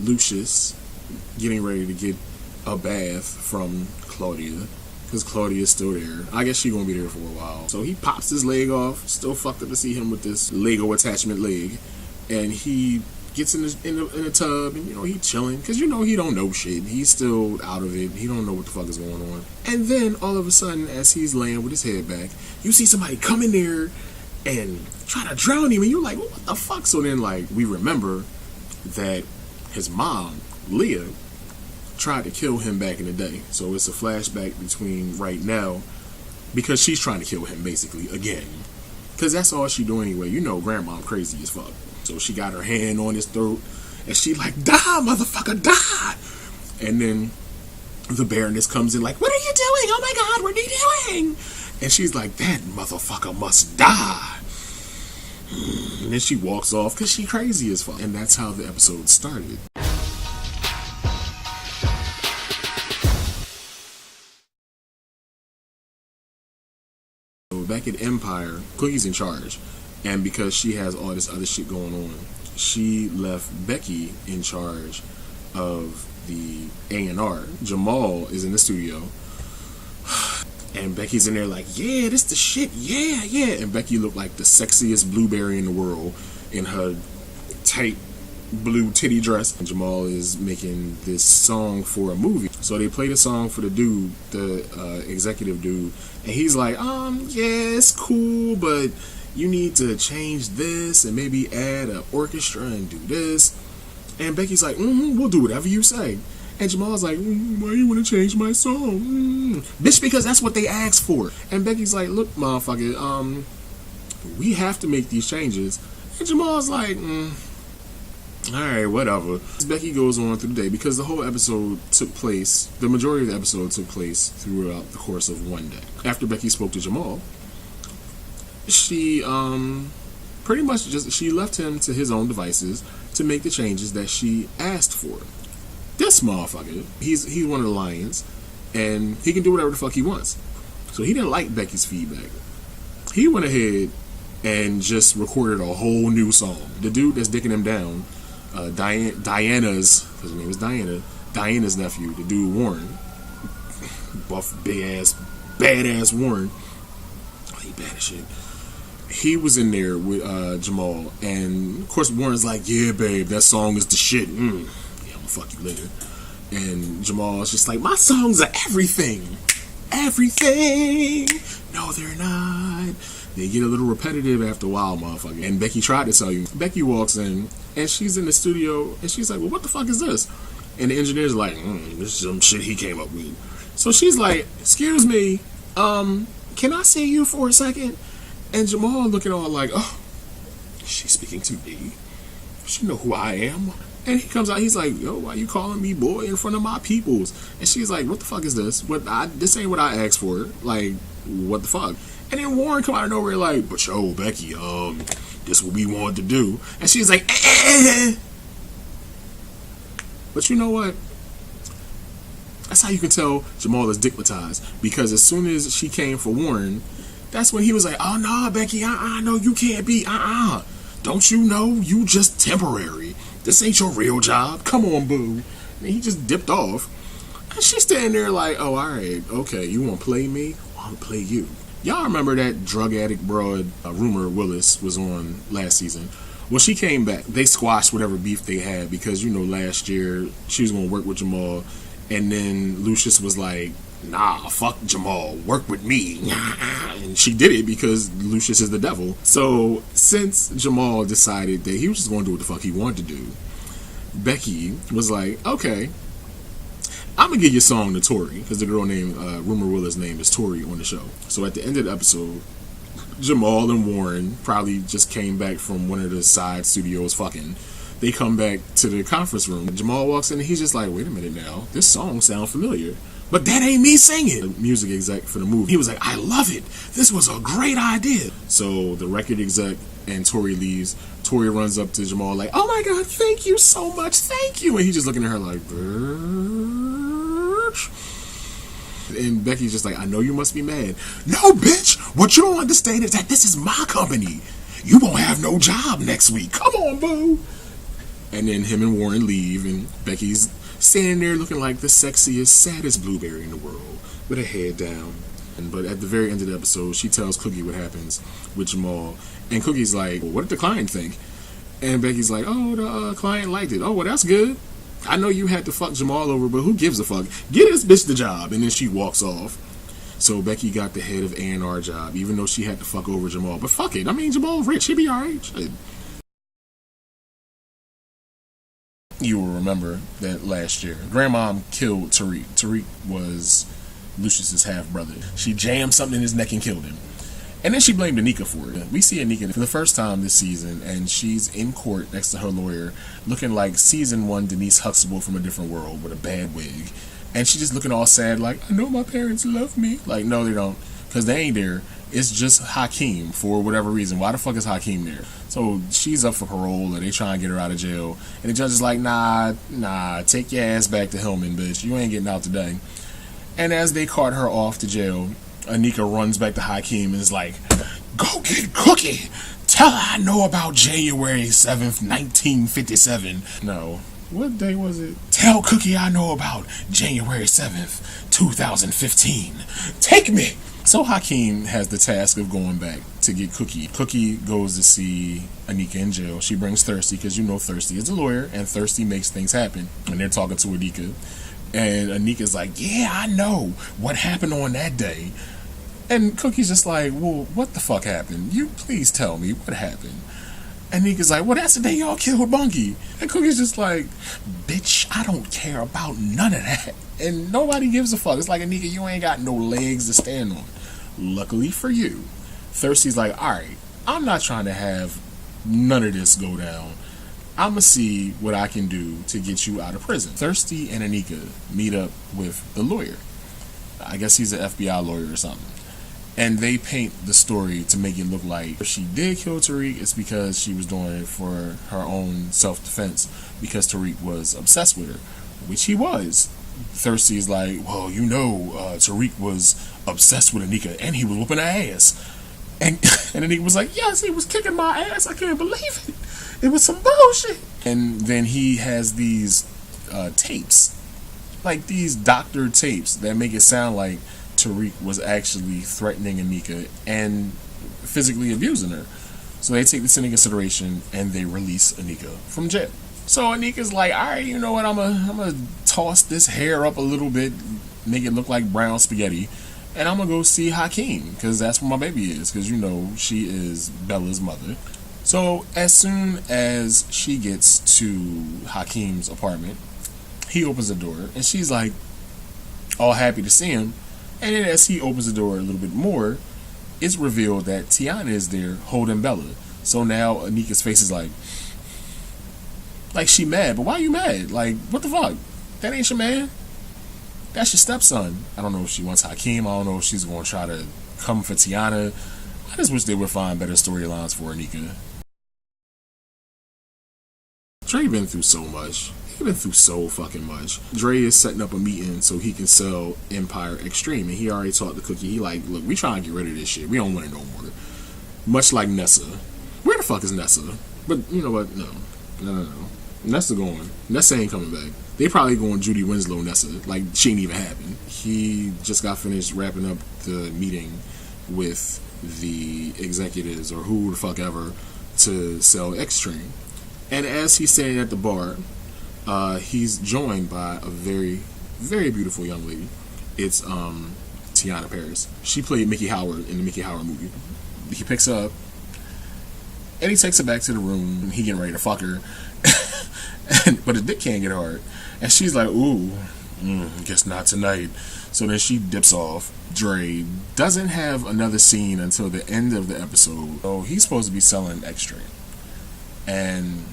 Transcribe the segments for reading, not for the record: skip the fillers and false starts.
Lucius getting ready to get a bath from Claudia, because Claudia's still there. I guess she's gonna be there for a while. So he pops his leg off. Still fucked up to see him with this Lego attachment leg, and he gets in the tub, and he chilling, because he don't know shit. He's still out of it. He don't know what the fuck is going on. And then all of a sudden, as he's laying with his head back, you see somebody come in there and try to drown him, and you're like, well, what the fuck? So then, we remember that his mom, Leah, tried to kill him back in the day. So it's a flashback between right now, because she's trying to kill him basically again, because that's all she do anyway. Grandma crazy as fuck. So she got her hand on his throat, and she like, die, motherfucker, die. And then the Baroness comes in like, what are you doing? Oh my God, what are you doing? And she's like, that motherfucker must die. And then she walks off because she crazy as fuck. And that's how the episode started. So back at Empire, Cookie's in charge. And because she has all this other shit going on, she left Becky in charge of the A&R. Jamal is in the studio, and Becky's in there like, yeah, this the shit, yeah. And Becky looked like the sexiest blueberry in the world in her tight blue titty dress. And Jamal is making this song for a movie. So they played a song for the dude, the executive dude, and he's like, yeah, it's cool, but you need to change this and maybe add an orchestra and do this. And Becky's like, we'll do whatever you say. And Jamal's like, why you want to change my song? Bitch, because that's what they asked for. And Becky's like, look, motherfucker, we have to make these changes. And Jamal's like, alright, whatever. Becky goes on through the day, because the whole episode took place, the majority of the episode took place throughout the course of one day. After Becky spoke to Jamal, she pretty much she left him to his own devices to make the changes that she asked for. This motherfucker, he's one of the Lions, and he can do whatever the fuck he wants. So he didn't like Becky's feedback. He went ahead and just recorded a whole new song. The dude that's dicking him down, Diana's, his name is Diana's nephew, the dude Warren, buff, big ass, badass Warren. Oh, he bad as shit. He was in there with Jamal, and of course Warren's like, yeah, babe, that song is the shit. Yeah, I'm gonna fuck you later. And Jamal's just like, my songs are everything. No, they're not. They get a little repetitive after a while, motherfucker. And Becky tried to tell you. Becky walks in, and she's in the studio, and she's like, well, what the fuck is this? And the engineer's like, this is some shit he came up with. So she's like, excuse me, can I see you for a second? And Jamal looking all like, oh, she's speaking to me. She know who I am. And he comes out, he's like, yo, why you calling me boy in front of my peoples? And she's like, what the fuck is this? This ain't what I asked for. Like, what the fuck? And then Warren come out of nowhere like, but yo, Becky, this what we wanted to do. And she's like, eh. But you know what? That's how you can tell Jamal is dickmatized. Because as soon as she came for Warren, that's when he was like, oh, no, Becky, no, you can't be, Don't you know you just temporary? This ain't your real job. Come on, boo. And he just dipped off. And she's standing there like, oh, all right, okay, you want to play me? Well, I'm going to play you. Y'all remember that drug addict broad, Rumor Willis, was on last season? Well, she came back. They squashed whatever beef they had because, last year she was going to work with Jamal. And then Lucius was like, nah, fuck Jamal, work with me. And she did it because Lucius is the devil. So since Jamal decided that he was just going to do what the fuck he wanted to do, Becky was like, okay, I'm going to give your song to Tori, because the girl named Rumor Willis' name is Tori on the show. So at the end of the episode, Jamal and Warren probably just came back from one of the side studios fucking. They come back to the conference room. Jamal walks in and he's just like, wait a minute now, this song sounds familiar. But that ain't me singing. The music exec for the movie, he was like, I love it. This was a great idea. So the record exec and Tori leaves. Tori runs up to Jamal like, oh my God, thank you so much. Thank you. And he's just looking at her like, bitch. And Becky's just like, I know you must be mad. No, bitch. What you don't understand is that this is my company. You won't have no job next week. Come on, boo. And then him and Warren leave, and Becky's standing there looking like the sexiest, saddest blueberry in the world, with her head down. But at the very end of the episode, she tells Cookie what happens with Jamal. And Cookie's like, well, what did the client think? And Becky's like, oh, the client liked it. Oh, well, that's good. I know you had to fuck Jamal over, but who gives a fuck? Get this bitch the job. And then she walks off. So Becky got the head of A&R job, even though she had to fuck over Jamal. But fuck it. I mean, Jamal rich. He'd be alright. You will remember that last year, Grandma killed Tariq. Tariq was Lucius's half-brother. She jammed something in his neck and killed him. And then she blamed Anika for it. We see Anika for the first time this season, and she's in court next to her lawyer, looking like season 1 Denise Huxtable from a different world with a bad wig. And she's just looking all sad, like, I know my parents love me. Like, no, they don't, because they ain't there. It's just Hakeem for whatever reason. Why the fuck is Hakeem there? So she's up for parole, or they try and get her out of jail. And the judge is like, nah, take your ass back to Hillman, bitch. You ain't getting out today. And as they cart her off to jail, Anika runs back to Hakeem and is like, go get Cookie. Tell her I know about January 7th, 1957. No. What day was it? Tell Cookie I know about January 7th, 2015. Take me. So Hakeem has the task of going back to get Cookie. Cookie goes to see Anika in jail. She brings Thirsty, because you know Thirsty is a lawyer, and Thirsty makes things happen. And they're talking to Anika. And Anika's like, yeah, I know what happened on that day. And Cookie's just like, well, what the fuck happened? You please tell me what happened. And Nika's like, well, that's the day y'all killed Bungie. And Cookie's just like, bitch, I don't care about none of that. And nobody gives a fuck. It's like, Anika, you ain't got no legs to stand on. Luckily for you, Thirsty's like, alright, I'm not trying to have none of this go down. I'm gonna see what I can do to get you out of prison. Thirsty and Anika meet up with the lawyer. I guess he's an FBI lawyer or something. And they paint the story to make it look like if she did kill Tariq, it's because she was doing it for her own self-defense, because Tariq was obsessed with her, which he was. Thirsty is like, well, you know, Tariq was obsessed with Anika and he was whooping her ass. And Anika was like, yes, he was kicking my ass. I can't believe it. It was some bullshit. And then he has these tapes, like these doctored tapes that make it sound like Tariq was actually threatening Anika and physically abusing her. So they take this into consideration and they release Anika from jail. So Anika's like, alright, you know what, I'm gonna toss this hair up a little bit, make it look like brown spaghetti, and I'm gonna go see Hakeem, because that's where my baby is, because you know she is Bella's mother. So as soon as she gets to Hakeem's apartment, he opens the door and she's like all happy to see him. And then as he opens the door a little bit more, it's revealed that Tiana is there holding Bella. So now Anika's face is like she mad, but why are you mad? Like, what the fuck? That ain't your man. That's your stepson. I don't know if she wants Hakeem. I don't know if she's going to try to come for Tiana. I just wish they would find better storylines for Anika. Dre been through so much. He been through so fucking much. Dre is setting up a meeting so he can sell Empire Extreme, and he already talked to Cookie. He like, look, we trying to get rid of this shit. We don't want it no more. Much like Nessa. Where the fuck is Nessa? But you know what? No. Nessa going. Nessa ain't coming back. They probably going Judy Winslow Nessa. Like, she ain't even happened. He just got finished wrapping up the meeting with the executives, or who the fuck ever, to sell Extreme. And as he's standing at the bar, he's joined by a very, very beautiful young lady. It's Tiana Paris. She played Mickey Howard in the Mickey Howard movie. He picks her up, and he takes her back to the room. He getting ready to fuck her. But his dick can't get hard. And she's like, ooh, guess not tonight. So then she dips off. Dre doesn't have another scene until the end of the episode. So he's supposed to be selling Extreme. And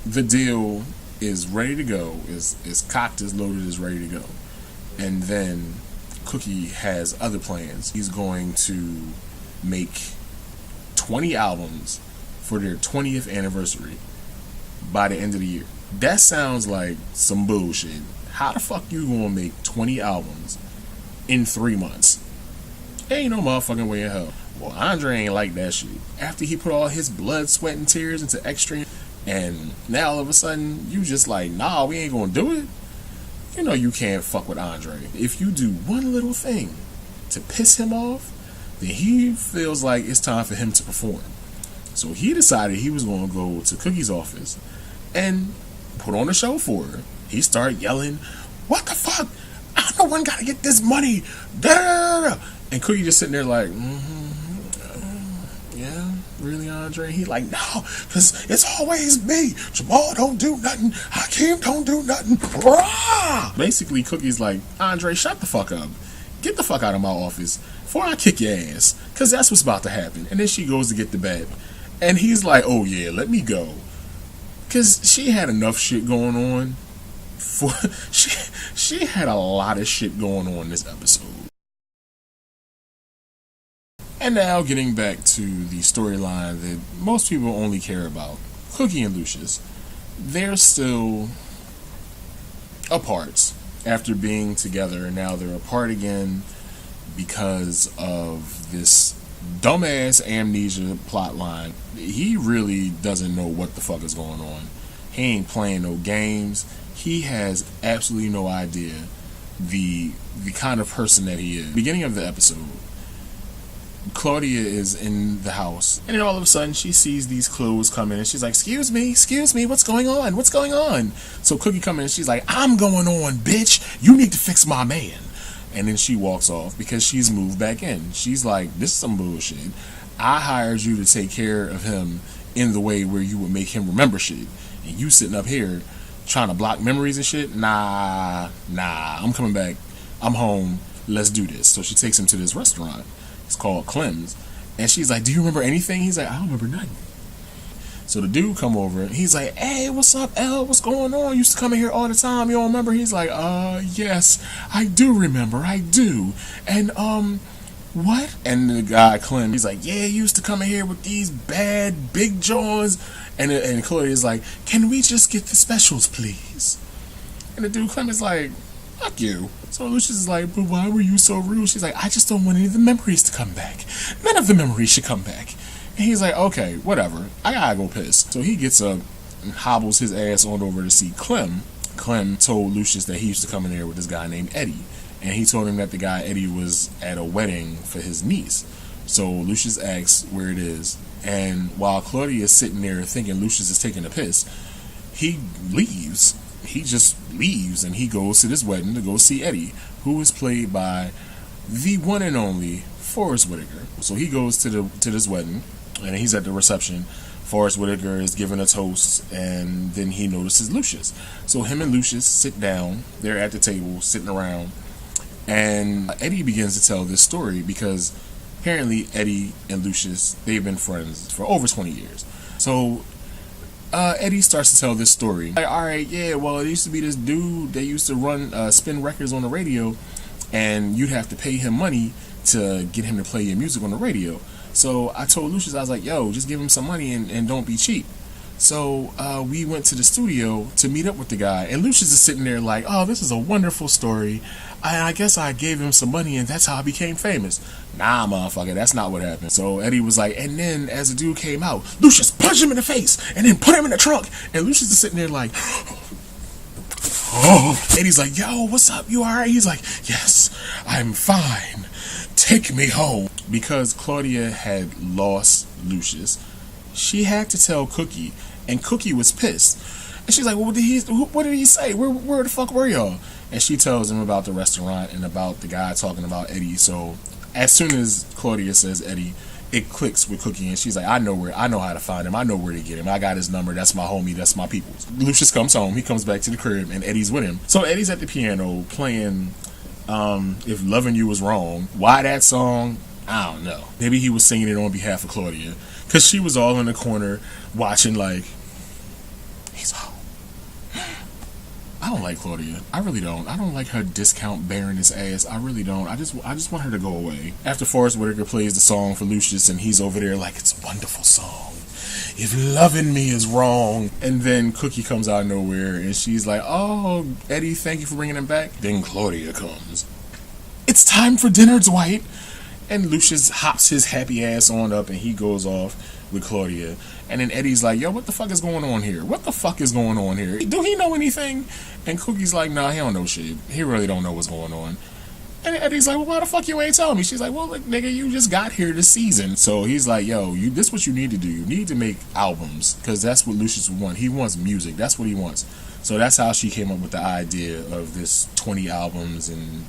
the deal is ready to go, is cocked, is loaded, is ready to go. And then Cookie has other plans. He's going to make 20 albums for their 20th anniversary by the end of the year. That sounds like some bullshit. How the fuck you gonna make 20 albums in 3 months? Ain't no motherfucking way in hell. Well, Andre ain't like that shit. After he put all his blood, sweat, and tears into Extreme, And now all of a sudden, you just like, nah, we ain't gonna do it. You know you can't fuck with Andre. If you do one little thing to piss him off, then he feels like it's time for him to perform. So he decided he was going to go to Cookie's office and put on a show for her. He started yelling, "What the fuck? I'm the one got to get this money." And Cookie just sitting there like, yeah, really, Andre? He like, no, because it's always me. Jamal don't do nothing. Hakeem don't do nothing. Rah! Basically, Cookie's like, Andre, shut the fuck up. Get the fuck out of my office before I kick your ass, because that's what's about to happen. And then she goes to get the bed. And he's like, oh yeah, let me go. Because she had enough shit going on. She had a lot of shit going on this episode. And now getting back to the storyline that most people only care about, Cookie and Lucius, they're still apart after being together, and now they're apart again because of this dumbass amnesia plotline. He really doesn't know what the fuck is going on. He ain't playing no games. He has absolutely no idea the kind of person that he is. Beginning of the episode, Claudia is in the house, and then all of a sudden she sees these clothes come in, and she's like, excuse me, what's going on? What's going on? So Cookie come in, and she's like, I'm going on, bitch. You need to fix my man. And then she walks off because she's moved back in. She's like, this is some bullshit. I hired you to take care of him in the way where you would make him remember shit, and you sitting up here trying to block memories and shit. Nah, I'm coming back. I'm home. Let's do this. So she takes him to this restaurant. It's called Clem's. And she's like, do you remember anything? He's like, I don't remember nothing. So the dude come over, and he's like, hey, what's up, L? What's going on? You used to come in here all the time. You don't remember? He's like, yes, I do remember. I do. And, what? And the guy, Clem, he's like, yeah, you used to come in here with these bad big jaws. And Claudia's like, can we just get the specials, please? And the dude, Clem, is like, fuck you. So Lucius is like, but why were you so rude? She's like, I just don't want any of the memories to come back. None of the memories should come back. And he's like, okay, whatever. I gotta go piss. So he gets up and hobbles his ass on over to see Clem. Clem told Lucius that he used to come in there with this guy named Eddie. And he told him that the guy Eddie was at a wedding for his niece. So Lucius asks where it is. And while Claudia is sitting there thinking Lucius is taking a piss, he leaves. He just leaves and he goes to this wedding to go see Eddie, who is played by the one and only Forrest Whitaker. So he goes to this wedding, and he's at the reception. Forrest Whitaker is giving a toast, and then he notices Lucius. So him and Lucius sit down. They're at the table, sitting around, and Eddie begins to tell this story because apparently Eddie and Lucius, they've been friends for over 20 years. So Eddie starts to tell this story. Like, all right, yeah, well, it used to be this dude that used to run spin records on the radio, and you'd have to pay him money to get him to play your music on the radio. So I told Lucius, I was like, yo, just give him some money and don't be cheap. So we went to the studio to meet up with the guy, and Lucius is sitting there like, oh, this is a wonderful story. I guess I gave him some money, and that's how I became famous. Nah, motherfucker, that's not what happened. So Eddie was like, and then as the dude came out, Lucius punched him in the face, and then put him in the trunk. And Lucius is sitting there like, oh. Eddie's like, yo, what's up? You alright? He's like, yes, I'm fine. Take me home. Because Claudia had lost Lucius, she had to tell Cookie, and Cookie was pissed. And she's like, well, what did he say? Where the fuck were y'all? And she tells him about the restaurant and about the guy talking about Eddie. So as soon as Claudia says Eddie, it clicks with Cookie, and she's like, I know how to find him. I know where to get him. I got his number. That's my homie. That's my people. Lucius comes home. He comes back to the crib, and Eddie's with him. So Eddie's at the piano playing If Loving You Was Wrong. Why that song? I don't know. Maybe he was singing it on behalf of Claudia, because she was all in the corner watching like, he's home. I don't like Claudia. I really don't. I don't like her discount bearing his ass. I really don't. I just want her to go away. After Forrest Whitaker plays the song for Lucius, and he's over there like, it's a wonderful song. If loving me is wrong. And then Cookie comes out of nowhere, and she's like, oh, Eddie, thank you for bringing him back. Then Claudia comes. It's time for dinner, Dwight. And Lucius hops his happy ass on up, and he goes off with Claudia. And then Eddie's like, yo, what the fuck is going on here? What the fuck is going on here? Do he know anything? And Cookie's like, nah, he don't know shit. He really don't know what's going on. And Eddie's like, well, why the fuck you ain't telling me? She's like, well, look, nigga, you just got here this season. So he's like, yo, this is what you need to do. You need to make albums, because that's what Lucius would want. He wants music. That's what he wants. So that's how she came up with the idea of this 20 albums and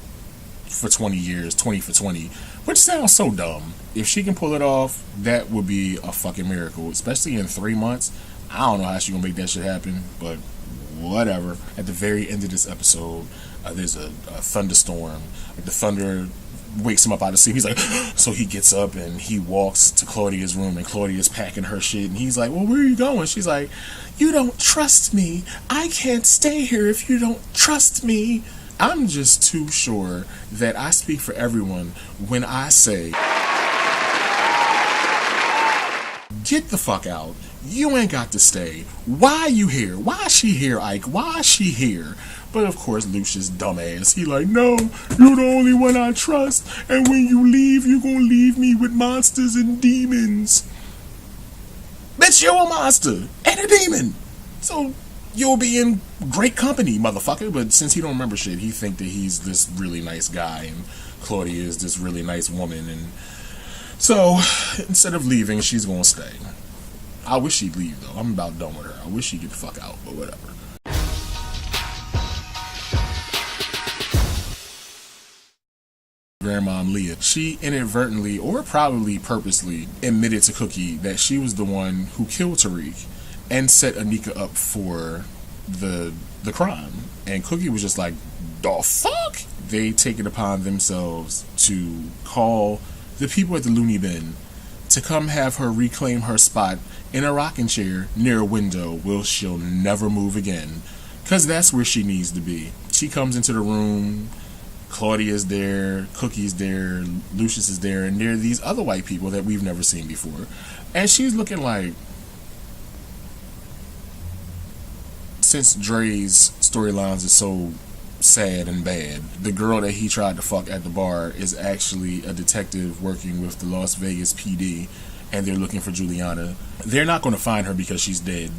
for 20 years, 20 for 20, which sounds so dumb. If she can pull it off, that would be a fucking miracle, especially in 3 months. I don't know how she gonna make that shit happen, but whatever. At the very end of this episode, there's a thunderstorm. The thunder wakes him up out of sleep. He's like, so he gets up and he walks to Claudia's room, and Claudia's packing her shit, and he's like, well, where are you going? She's like, you don't trust me. I can't stay here if you don't trust me. I'm just too sure that I speak for everyone when I say, get the fuck out. You ain't got to stay. Why you here? Why is she here, Ike? Why is she here? But of course, Lucius, dumbass, he like, no, you're the only one I trust, and when you leave, you're gonna leave me with monsters and demons. Bitch, you're a monster and a demon. So you'll be in great company, motherfucker. But since he don't remember shit, he think that he's this really nice guy, and Claudia is this really nice woman, and so instead of leaving, she's gonna stay. I wish she'd leave, though. I'm about done with her. I wish she'd get the fuck out, but whatever. Grandmom Leah, she inadvertently, or probably purposely, admitted to Cookie that she was the one who killed Tariq and set Anika up for the crime. And Cookie was just like, the fuck? They take it upon themselves to call the people at the Looney Bin to come have her reclaim her spot in a rocking chair near a window where she'll never move again, because that's where she needs to be. She comes into the room, Claudia's there, Cookie's there, Lucius is there, and there are these other white people that we've never seen before. And she's looking like, since Dre's storylines are so sad and bad, the girl that he tried to fuck at the bar is actually a detective working with the Las Vegas PD, and they're looking for Juliana. They're not going to find her because she's dead,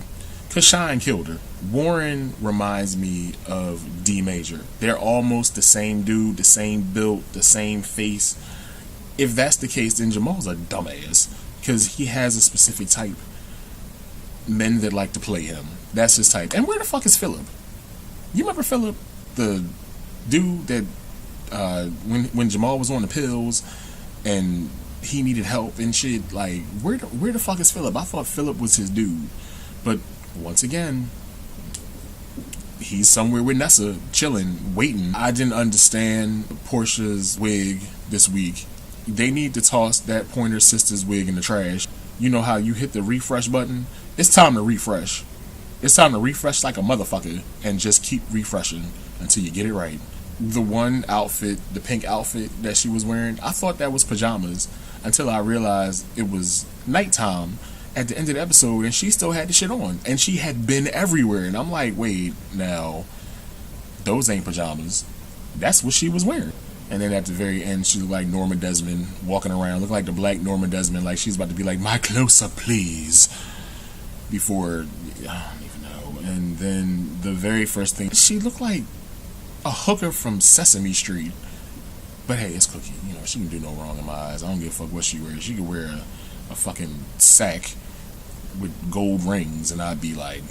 because Shine killed her. Warren reminds me of D Major. They're almost the same dude, the same build, the same face. If that's the case, then Jamal's a dumbass, because he has a specific type. Men that like to play him. That's his type. And where the fuck is Philip? You remember Philip? The dude that when Jamal was on the pills and he needed help and shit, like, where the fuck is Philip? I thought Philip was his dude. But once again, he's somewhere with Nessa, chilling, waiting. I didn't understand Portia's wig this week. They need to toss that Pointer Sisters wig in the trash. You know how you hit the refresh button? It's time to refresh. It's time to refresh like a motherfucker and just keep refreshing until you get it right. The one outfit, the pink outfit that she was wearing, I thought that was pajamas until I realized it was nighttime at the end of the episode, and she still had the shit on, and she had been everywhere. And I'm like, wait, now those ain't pajamas. That's what she was wearing. And then at the very end, she looked like Norma Desmond walking around, looked like the black Norma Desmond, like she's about to be like, my close-up, please, before, I don't even know. And then the very first thing, she looked like a hooker from Sesame Street. But hey, it's Cookie. You know, she can do no wrong in my eyes. I don't give a fuck what she wears. She could wear a fucking sack with gold rings, and I'd be like,